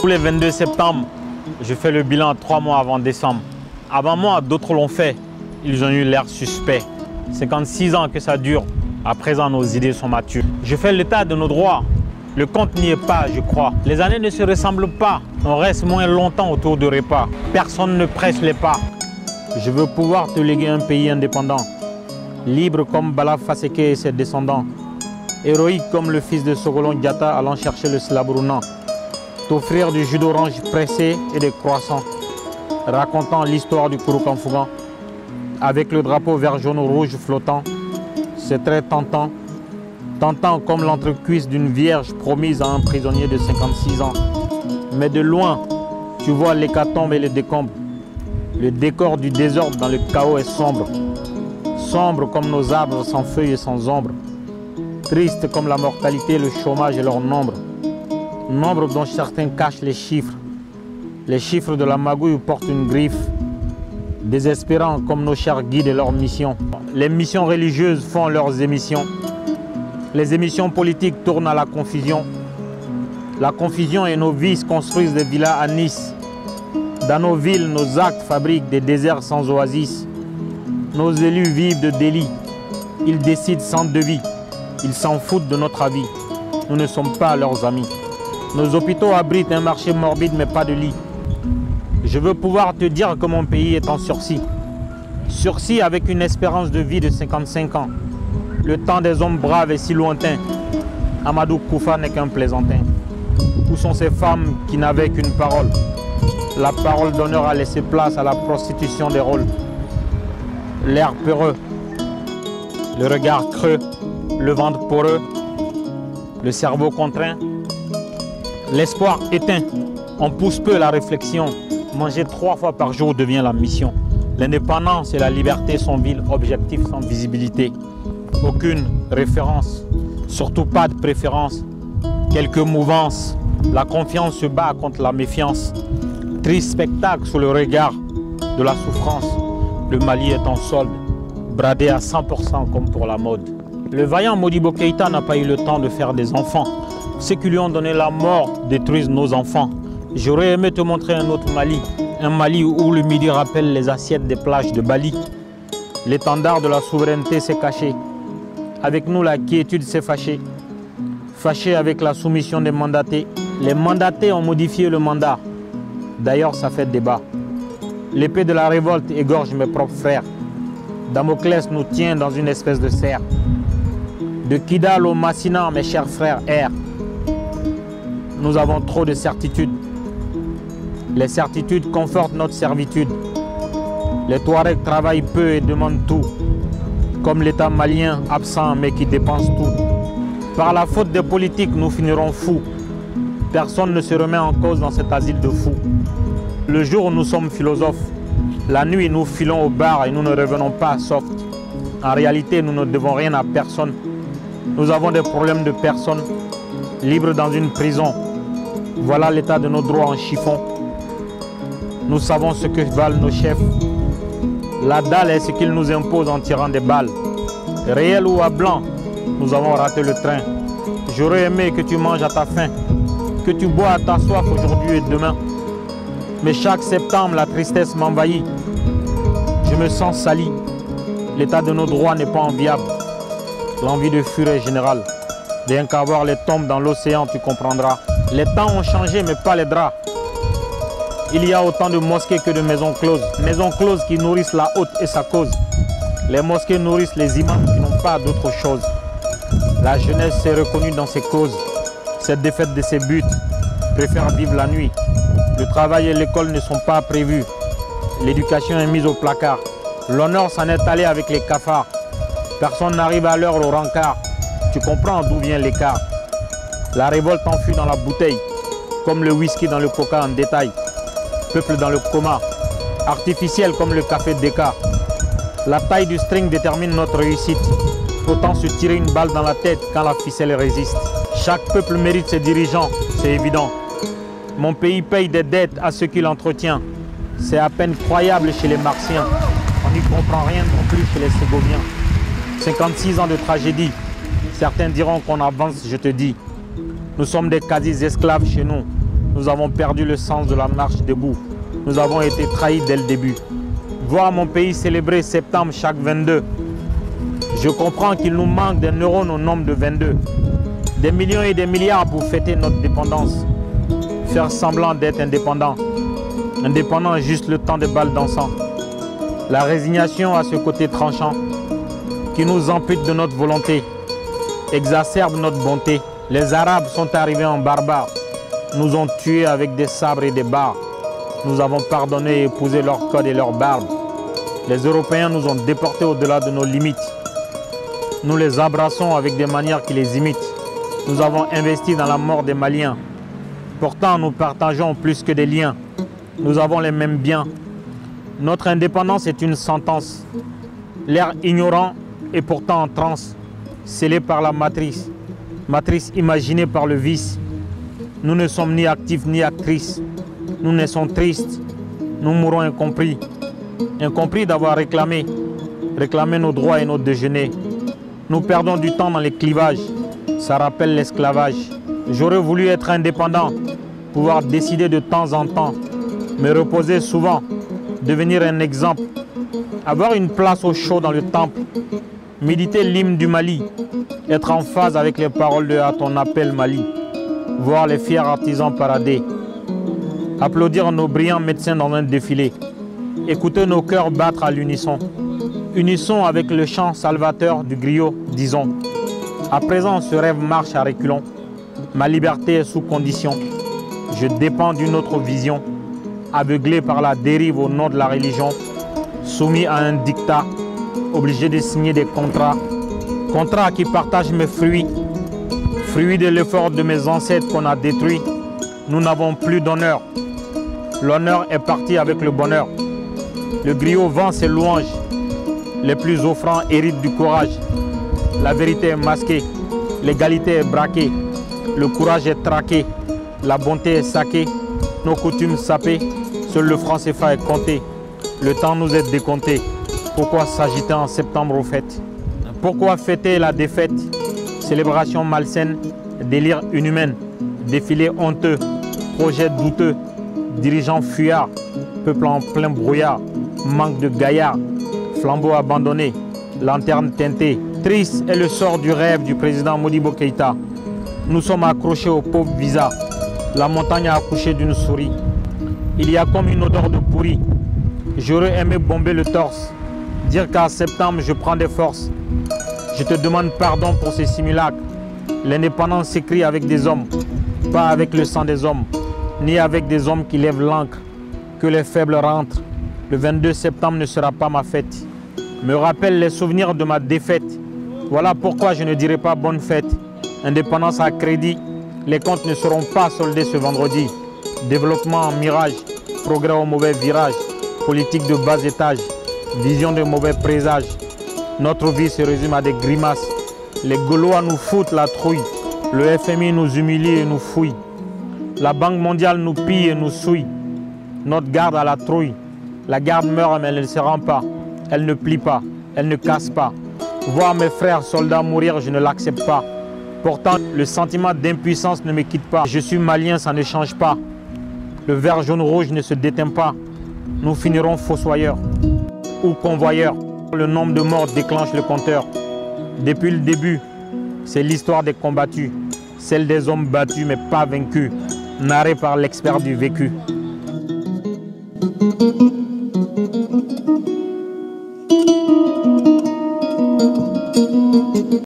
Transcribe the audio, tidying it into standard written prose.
Tous les 22 septembre, je fais le bilan 3 mois avant décembre. Avant moi, d'autres l'ont fait. Ils ont eu l'air suspect. 56 ans que ça dure. À présent, nos idées sont matures. Je fais l'état de nos droits. Le compte n'y est pas, je crois. Les années ne se ressemblent pas. On reste moins longtemps autour de repas. Personne ne presse les pas. Je veux pouvoir te léguer un pays indépendant. Libre comme Bala Faseke et ses descendants. Héroïque comme le fils de Sogolon Diatta allant chercher le slabrounant. T'offrir du jus d'orange pressé et des croissants. Racontant l'histoire du Kouroukanfougan. Avec le drapeau vert jaune rouge flottant. C'est très tentant. Tentant comme l'entrecuisse d'une vierge promise à un prisonnier de 56 ans. Mais de loin, tu vois l'hécatombe et les décombres. Le décor du désordre dans le chaos est sombre. Sombre comme nos arbres sans feuilles et sans ombre. Triste comme la mortalité, le chômage et leur nombre. Nombre dont certains cachent les chiffres. Les chiffres de la magouille portent une griffe. Désespérants comme nos chers guides et leurs missions. Les missions religieuses font leurs émissions. Les émissions politiques tournent à la confusion. La confusion et nos vices construisent des villas à Nice. Dans nos villes, nos actes fabriquent des déserts sans oasis. Nos élus vivent de délits. Ils décident sans devis. Ils s'en foutent de notre avis. Nous ne sommes pas leurs amis. Nos hôpitaux abritent un marché morbide mais pas de lit. Je veux pouvoir te dire que mon pays est en sursis. Sursis avec une espérance de vie de 55 ans. Le temps des hommes braves est si lointain. Amadou Koufa n'est qu'un plaisantin. Où sont ces femmes qui n'avaient qu'une parole? La parole d'honneur a laissé place à la prostitution des rôles. L'air peureux, le regard creux, le ventre poreux, le cerveau contraint, l'espoir éteint. On pousse peu la réflexion. Manger 3 fois par jour devient la mission. L'indépendance et la liberté sont villes, objectifs sans visibilité. Aucune référence, surtout pas de préférence. Quelques mouvances, la confiance se bat contre la méfiance. Triste spectacle sous le regard de la souffrance. Le Mali est en solde, bradé à 100% comme pour la mode. Le vaillant Modibo Keïta n'a pas eu le temps de faire des enfants. Ceux qui lui ont donné la mort détruisent nos enfants. J'aurais aimé te montrer un autre Mali. Un Mali où le midi rappelle les assiettes des plages de Bali. L'étendard de la souveraineté s'est caché. Avec nous, la quiétude s'est fâchée. Fâchée avec la soumission des mandatés. Les mandatés ont modifié le mandat. D'ailleurs, ça fait débat. L'épée de la révolte égorge mes propres frères. Damoclès nous tient dans une espèce de serre. De Kidal au Massina, mes chers frères, errent. Nous avons trop de certitudes. Les certitudes confortent notre servitude. Les Touaregs travaillent peu et demandent tout. Comme l'État malien absent mais qui dépense tout. Par la faute des politiques, nous finirons fous. Personne ne se remet en cause dans cet asile de fous. Le jour, nous sommes philosophes. La nuit, nous filons au bar et nous ne revenons pas soft. En réalité, nous ne devons rien à personne. Nous avons des problèmes de personnes. Libres dans une prison. Voilà l'état de nos droits en chiffon. Nous savons ce que valent nos chefs. La dalle est ce qu'ils nous imposent en tirant des balles. Réel ou à blanc, nous avons raté le train. J'aurais aimé que tu manges à ta faim, que tu bois à ta soif aujourd'hui et demain. Mais chaque septembre, la tristesse m'envahit. Je me sens sali. L'état de nos droits n'est pas enviable. L'envie de fuir est générale. Rien qu'à voir les tombes dans l'océan, tu comprendras. Les temps ont changé, mais pas les draps. Il y a autant de mosquées que de maisons closes. Maisons closes qui nourrissent la haute et sa cause. Les mosquées nourrissent les imams qui n'ont pas d'autre chose. La jeunesse s'est reconnue dans ses causes. Cette défaite de ses buts préfère vivre la nuit. Le travail et l'école ne sont pas prévus. L'éducation est mise au placard. L'honneur s'en est allé avec les cafards. Personne n'arrive à l'heure au rencard. Tu comprends d'où vient l'écart. La révolte enfui dans la bouteille, comme le whisky dans le coca en détail. Peuple dans le coma, artificiel comme le café Deka. La taille du string détermine notre réussite. Autant se tirer une balle dans la tête quand la ficelle résiste. Chaque peuple mérite ses dirigeants, c'est évident. Mon pays paye des dettes à ceux qui l'entretiennent. C'est à peine croyable chez les Martiens. On n'y comprend rien non plus chez les Ségoviens. 56 ans de tragédie, Certains diront qu'on avance, je te dis. Nous sommes des quasi-esclaves chez nous. Nous avons perdu le sens de la marche debout. Nous avons été trahis dès le début. Voir mon pays célébrer septembre chaque 22. Je comprends qu'il nous manque des neurones au nombre de 22. Des millions et des milliards pour fêter notre dépendance. Faire semblant d'être indépendant. Indépendant juste le temps des balles dansant. La résignation à ce côté tranchant qui nous ampute de notre volonté, exacerbe notre bonté. Les Arabes sont arrivés en barbares, nous ont tués avec des sabres et des barres. Nous avons pardonné et épousé leurs codes et leurs barbes. Les Européens nous ont déportés au-delà de nos limites. Nous les embrassons avec des manières qui les imitent. Nous avons investi dans la mort des Maliens. Pourtant, nous partageons plus que des liens. Nous avons les mêmes biens. Notre indépendance est une sentence. L'air ignorant et pourtant en transe, scellé par la matrice. Matrice imaginée par le vice. Nous ne sommes ni actifs ni actrices. Nous naissons tristes. Nous mourrons incompris. Incompris d'avoir réclamé nos droits et nos déjeuners. Nous perdons du temps dans les clivages. Ça rappelle l'esclavage. J'aurais voulu être indépendant, pouvoir décider de temps en temps, me reposer souvent, devenir un exemple, avoir une place au chaud dans le temple, méditer l'hymne du Mali, être en phase avec les paroles de « À ton appel Mali », voir les fiers artisans parader, applaudir nos brillants médecins dans un défilé, écouter nos cœurs battre à l'unisson, unisson avec le chant salvateur du griot, disons. À présent, ce rêve marche à reculons. Ma liberté est sous condition. Je dépends d'une autre vision, aveuglé par la dérive au nom de la religion, soumis à un dictat, obligé de signer des contrats qui partagent mes fruits de l'effort de mes ancêtres qu'on a détruit. Nous n'avons plus d'honneur. L'honneur est parti avec le bonheur. Le griot vend ses louanges. Les plus offrants héritent du courage. La vérité est masquée. L'égalité est braquée. Le courage est traqué. La bonté est saquée. Nos coutumes sapées. Seul le franc CFA est compté. Le temps nous est décompté. Pourquoi s'agiter en septembre aux fêtes? Pourquoi fêter la défaite? Célébration malsaine, délire inhumain, défilé honteux, projet douteux, dirigeants fuyards, peuple en plein brouillard, manque de gaillards, flambeau abandonné, lanterne teintée. Triste est le sort du rêve du président Modibo Keïta. Nous sommes accrochés au pauvre visa. La montagne a accouché d'une souris. Il y a comme une odeur de pourri. J'aurais aimé bomber le torse, dire qu'en septembre je prends des forces. Je te demande pardon pour ces simulacres. L'indépendance s'écrit avec des hommes, pas avec le sang des hommes, ni avec des hommes qui lèvent l'encre. Que les faibles rentrent. Le 22 septembre ne sera pas ma fête. Me rappelle les souvenirs de ma défaite. Voilà pourquoi je ne dirai pas bonne fête. Indépendance à crédit. Les comptes ne seront pas soldés ce vendredi. Développement en mirage. Progrès au mauvais virage. Politique de bas étage. Vision de mauvais présages. Notre vie se résume à des grimaces. Les Gaulois nous foutent la trouille. Le FMI nous humilie et nous fouille. La Banque mondiale nous pille et nous souille. Notre garde à la trouille. La garde meurt mais elle ne se rend pas. Elle ne plie pas. Elle ne casse pas. Voir mes frères soldats mourir, je ne l'accepte pas. Pourtant, le sentiment d'impuissance ne me quitte pas. Je suis malien, ça ne change pas. Le vert jaune-rouge ne se déteint pas. Nous finirons fossoyeurs ou convoyeurs. Le nombre de morts déclenche le compteur. Depuis le début, c'est l'histoire des combattus, celle des hommes battus mais pas vaincus, narrée par l'expert du vécu.